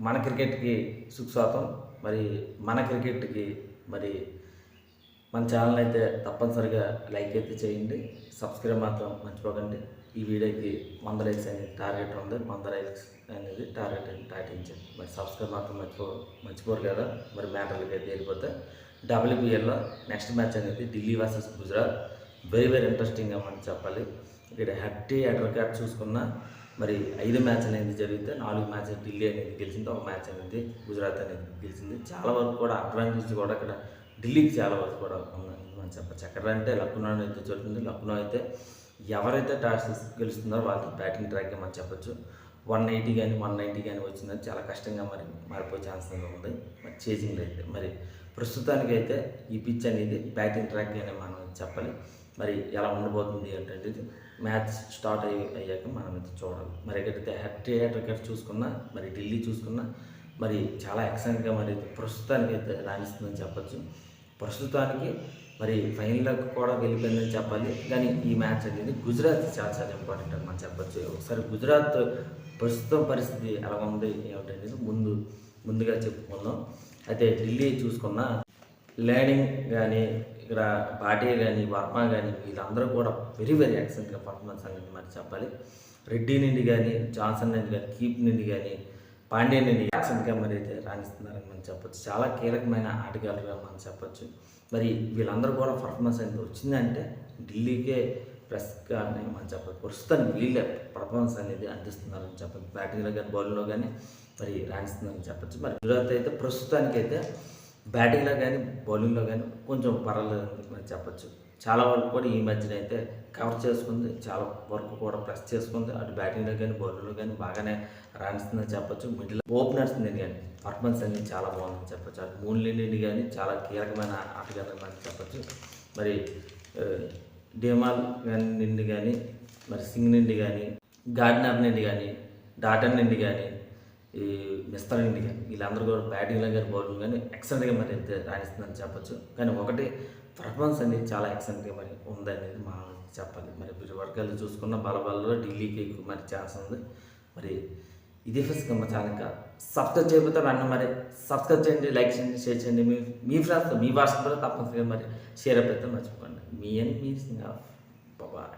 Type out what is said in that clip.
మన క్రికెట్కి సుస్వాగతం. మరి మన క్రికెట్కి మరి మన ఛానల్ అయితే తప్పనిసరిగా లైక్ అయితే చేయండి, సబ్స్క్రైబ్ మాత్రం మర్చిపోకండి. ఈ వీడియోకి 100 లైక్స్ అనేది టార్గెట్ ఉంది, 100 లైక్స్ అనేది టార్గెట్ పాటించండి. మరి సబ్స్క్రైబ్ మాత్రం మర్చిపోరు కదా. మరి మ్యాటర్లకి అయితే వెళ్ళిపోతే WPLలో నెక్స్ట్ మ్యాచ్ అనేది ఢిల్లీ వర్సెస్ గుజరాత్. వెరీ ఇంట్రెస్టింగ్గా మనం చెప్పాలి. ఇక్కడ హెడ్ రికార్డ్ చూసుకున్న మరి 5 మ్యాచ్ అనేది జరిగితే 4 మ్యాచెస్ ఢిల్లీ అనేది గెలిచింది, 1 మ్యాచ్ అనేది గుజరాత్ అనేది గెలిచింది. చాలా వరకు కూడా అడ్వాంటేజ్ కూడా ఇక్కడ ఢిల్లీకి చాలా వరకు కూడా ఉందని మనం చెప్పచ్చు. ఎక్కడ అంటే లక్నో అయితే జరుగుతుంది. లక్నో అయితే ఎవరైతే టాస్ గెలుస్తున్నారో వాళ్ళకి బ్యాటింగ్ ట్రాక్ మనం చెప్పచ్చు. 180 కానీ 190 కానీ వచ్చిందని చాలా కష్టంగా మరి మారిపోయే ఛాన్స్ ఉంది మరి చేసింగ్ అయితే. మరి ప్రస్తుతానికైతే ఈ పిచ్ అనేది బ్యాటింగ్ ట్రాక్ అని మనం చెప్పాలి. మరి ఎలా ఉండబోతుంది అంటే మ్యాచ్ స్టార్ట్ అయ్యాక మనం అయితే చూడాలి. మరి ఎక్కడైతే హెడ్ రికార్డ్ చూసుకున్నా మరి ఢిల్లీ చూసుకున్నా మరి చాలా ఎక్సలెంట్గా మరి ప్రస్తుతానికి అయితే రాణిస్తుందని చెప్పచ్చు. ప్రస్తుతానికి మరి ఫైనల్కి కూడా వెళ్ళిపోయిందని చెప్పాలి. కానీ ఈ మ్యాచ్ అనేది గుజరాత్ చాలా చాలా ఇంపార్టెంట్ అని మనం చెప్పచ్చు. ఒకసారి గుజరాత్ ప్రస్తుతం పరిస్థితి ఎలా ఉంది ఏమిటనేది ముందుగా చెప్పుకుందాం. అయితే ఢిల్లీ చూసుకున్న ల్యాండింగ్ కానీ ఇక్కడ భాటియా కానీ వర్మ కానీ వీళ్ళందరూ కూడా వెరీ ఎక్సలెంట్గా పర్ఫార్మెన్స్ అనేది మరి చెప్పాలి. రెడ్డి నుండి కానీ జాన్సన్ నుండి కానీ కీప్ నుండి కానీ పాండ్యా నుండి ఎక్సలెంట్గా మరి అయితే రాణిస్తున్నారని మనం చెప్పచ్చు. చాలా కీలకమైన ఆటగాళ్ళుగా మనం చెప్పచ్చు. మరి వీళ్ళందరూ కూడా పర్ఫార్మెన్స్ అనేది వచ్చిందంటే ఢిల్లీకే ప్లస్ కానీ మనం చెప్పచ్చు. ప్రస్తుతానికి వీళ్ళే పర్ఫార్మెన్స్ అనేది అందిస్తున్నారని చెప్పచ్చు. బ్యాటింగ్లో కానీ బౌలింగ్లో కానీ మరి రాణిస్తున్నారని చెప్పచ్చు. మరి గుజరాత్ అయితే ప్రస్తుతానికైతే బ్యాటింగ్లో కానీ బౌలింగ్లో కానీ కొంచెం పర్వాలేదు అని చెప్పచ్చు. చాలా వరకు కూడా ఈ మధ్యన అయితే కవర్ చేసుకుంది, చాలా వరకు కూడా ప్రెస్ చేసుకుంది. అటు బ్యాటింగ్లో కానీ బౌలింగ్లో కానీ బాగానే రాణిస్తుందని చెప్పచ్చు. మిడిల్ ఓపెనర్స్ నుండి కానీ పర్ఫార్మెన్స్ అనేది చాలా బాగుందని చెప్పచ్చు. అటు మూడు నుండి కానీ చాలా కీలకమైన ఆటగాళ్ళు అని చెప్పచ్చు. మరి డేమాల్ నుండి కానీ మరి సింగ్ నుండి కానీ గార్డ్నర్ నుండి కానీ డాటన్ నుండి కానీ ఈ మిస్టర్ నుండి కానీ వీళ్ళందరూ కూడా బ్యాటింగ్లో కానీ బౌలింగ్ కానీ ఎక్సలెంట్గా మరి అయితే రాణిస్తుందని చెప్పచ్చు. కానీ ఒకటి పర్ఫార్మెన్స్ అనేది చాలా ఎక్సలెంట్గా మరి ఉందనేది మనం చెప్పాలి. మరి వర్గాలు చూసుకున్న బలబల్లో ఢిల్లీకి ఎక్కువ మరి ఛాన్స్ ఉంది. మరి ఇది ఫస్ట్ మా ఛానల్గా సబ్స్క్రైబ్ చేయకపోతే వెంటనే మరి సబ్స్క్రైబ్ చేయండి, లైక్ చేయండి, షేర్ చేయండి. మీ ఫ్రెండ్స్తో మీ వాట్సాప్లో తప్పనిసరిగా మరి షేర్ అయిపోతే మర్చిపోకండి. మీ సింగ్ ఆఫ్ బాయ్.